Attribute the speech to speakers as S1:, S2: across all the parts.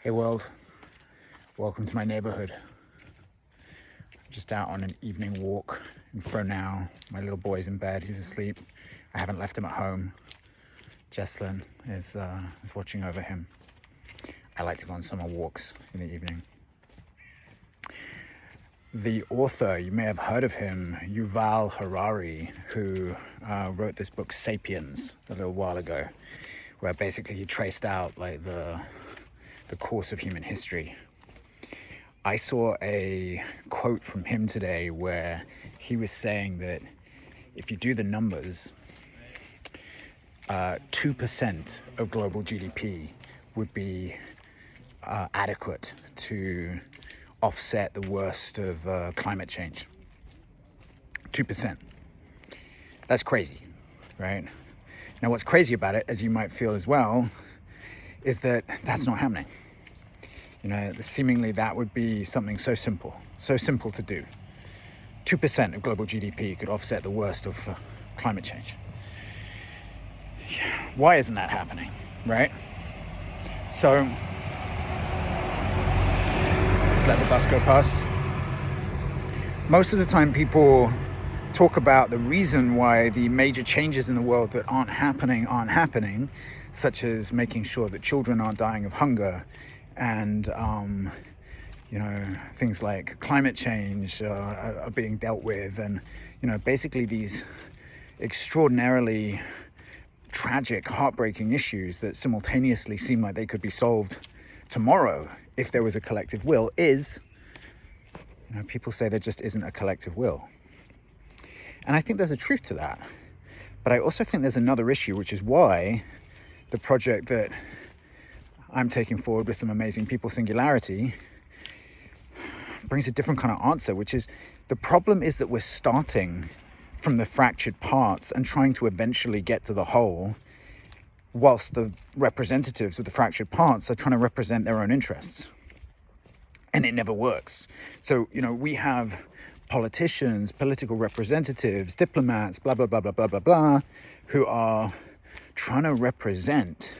S1: Hey world, welcome to my neighborhood. I'm just out on an evening walk in Fronau. My little boy's in bed, he's asleep. I haven't left him at home. Jesslyn is watching over him. I like to go on summer walks in the evening. The author, you may have heard of him, Yuval Harari, who wrote this book Sapiens a little while ago, where basically he traced out like the course of human history. I saw a quote from him today where he was saying that if you do the numbers, 2% of global GDP would be adequate to offset the worst of climate change. 2%. That's crazy, right? Now, what's crazy about it, as you might feel as well, is that that's not happening. You know, seemingly that would be something so simple to do. 2% of global GDP could offset the worst of climate change. Why isn't that happening, right? So, let's let the bus go past. Most of the time people talk about the reason why the major changes in the world that aren't happening, such as making sure that children aren't dying of hunger, and things like climate change are being dealt with, and basically these extraordinarily tragic, heartbreaking issues that simultaneously seem like they could be solved tomorrow if there was a collective will. People say there just isn't a collective will, and I think there's a truth to that. But I also think there's another issue, which is why the project that I'm taking forward with some amazing people, Singularity, brings a different kind of answer, which is the problem is that we're starting from the fractured parts and trying to eventually get to the whole, whilst the representatives of the fractured parts are trying to represent their own interests. And it never works. So, we have politicians, political representatives, diplomats, blah, blah, blah, blah, blah, blah, blah, who are trying to represent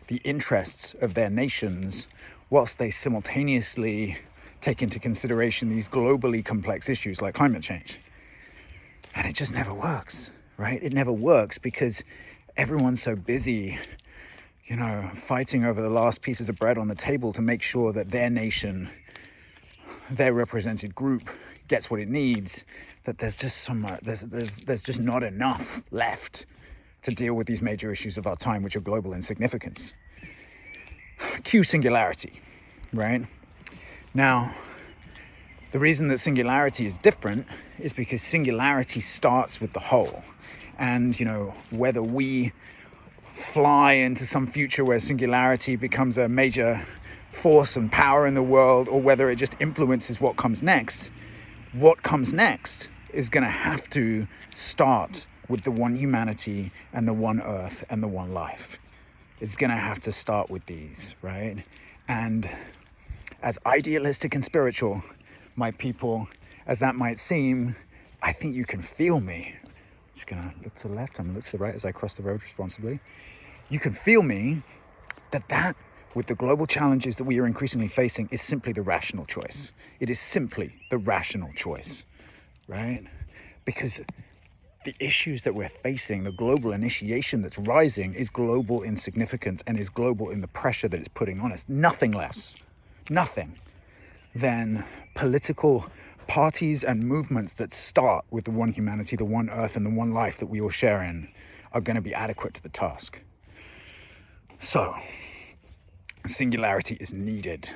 S1: the interests of their nations whilst they simultaneously take into consideration these globally complex issues like climate change. And it just never works, right? It never works because everyone's so busy, fighting over the last pieces of bread on the table to make sure that their nation, their represented group, gets what it needs, that there's just there's just not enough left to deal with these major issues of our time, which are global in significance. Cue Singularity, right? Now, the reason that Singularity is different is because Singularity starts with the whole. And, whether we fly into some future where Singularity becomes a major force and power in the world, or whether it just influences what comes next is going to have to start with the one humanity and the one earth and the one life. It's going to have to start with these, right? And as idealistic and spiritual, my people, as that might seem, I think you can feel me. I'm just going to look to the left, I'm going to look to the right as I cross the road responsibly. You can feel me that with the global challenges that we are increasingly facing is simply the rational choice. It is simply the rational choice, right? Because the issues that we're facing, the global initiation that's rising, is global in significance and is global in the pressure that it's putting on us. Nothing less, nothing than political parties and movements that start with the one humanity, the one earth, and the one life that we all share in are going to be adequate to the task. So, Singularity is needed.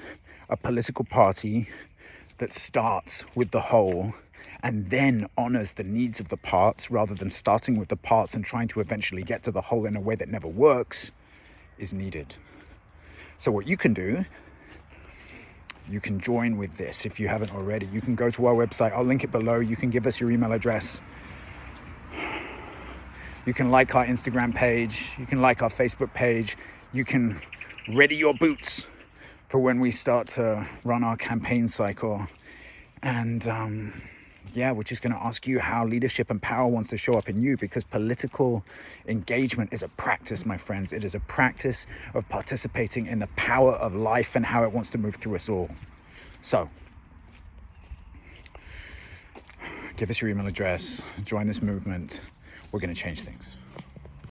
S1: A political party that starts with the whole and then honors the needs of the parts rather than starting with the parts and trying to eventually get to the whole in a way that never works is needed. So what you can do, you can join with this if you haven't already. You can go to our website. I'll link it below. You can give us your email address. You can like our Instagram page. You can like our Facebook page. You can ready your boots for when we start to run our campaign cycle. And Yeah, we're just going to ask you how leadership and power wants to show up in you, because political engagement is a practice, my friends. It is a practice of participating in the power of life and how it wants to move through us all. So, give us your email address, join this movement. We're going to change things.